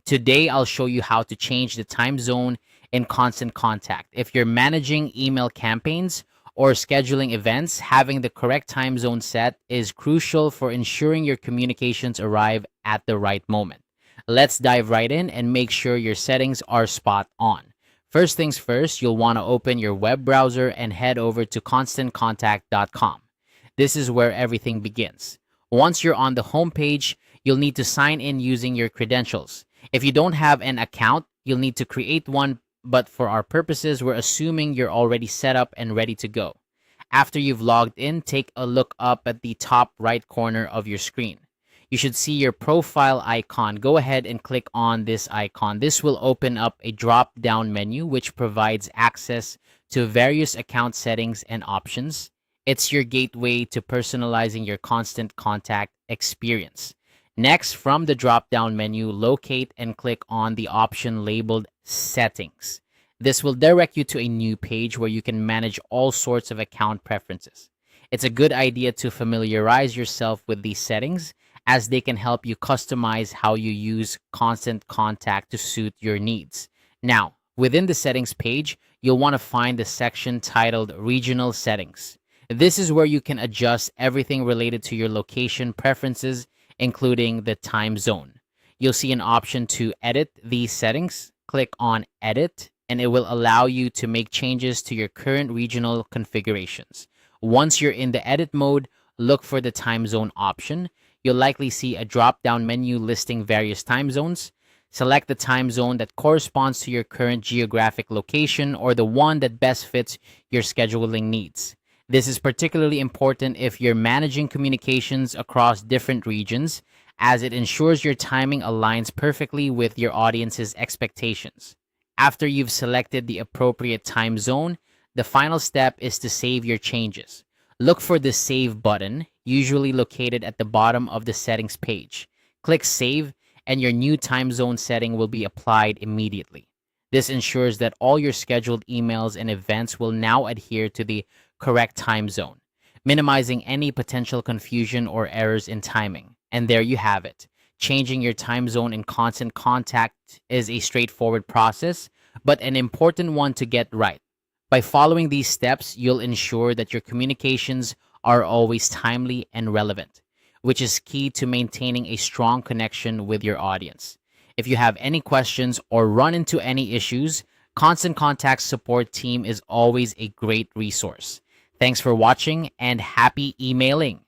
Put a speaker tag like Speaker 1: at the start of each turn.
Speaker 1: Today, I'll show you how to change the time zone in Constant Contact. If you're managing email campaigns or scheduling events, having the correct time zone set is crucial for ensuring your communications arrive at the right moment. Let's dive right in and make sure your settings are spot on. First things first, you'll want to open your web browser and head over to constantcontact.com. This is where everything begins. Once you're on the homepage, you'll need to sign in using your credentials. If you don't have an account, you'll need to create one, but for our purposes, we're assuming you're already set up and ready to go. After you've logged in, take a look up at the top right corner of your screen. You should see your profile icon. Go ahead and click on this icon. This will open up a drop-down menu which provides access to various account settings and options. It's your gateway to personalizing your Constant Contact experience. Next, from the drop-down menu, locate and click on the option labeled Settings. This will direct you to a new page where you can manage all sorts of account preferences. It's a good idea to familiarize yourself with these settings as they can help you customize how you use Constant Contact to suit your needs. Now, within the settings page, you'll want to find the section titled Regional Settings. This is where you can adjust everything related to your location preferences, including the time zone. You'll see an option to edit these settings. Click on Edit, and it will allow you to make changes to your current regional configurations. Once you're in the edit mode, look for the time zone option. You'll likely see a drop-down menu listing various time zones. Select the time zone that corresponds to your current geographic location or the one that best fits your scheduling needs. This is particularly important if you're managing communications across different regions, as it ensures your timing aligns perfectly with your audience's expectations. After you've selected the appropriate time zone, the final step is to save your changes. Look for the Save button, usually located at the bottom of the settings page. Click Save, and your new time zone setting will be applied immediately. This ensures that all your scheduled emails and events will now adhere to the correct time zone, minimizing any potential confusion or errors in timing. And there you have it. Changing your time zone in Constant Contact is a straightforward process, but an important one to get right. By following these steps, you'll ensure that your communications are always timely and relevant, which is key to maintaining a strong connection with your audience. If you have any questions or run into any issues, Constant Contact support team is always a great resource. Thanks for watching and happy emailing.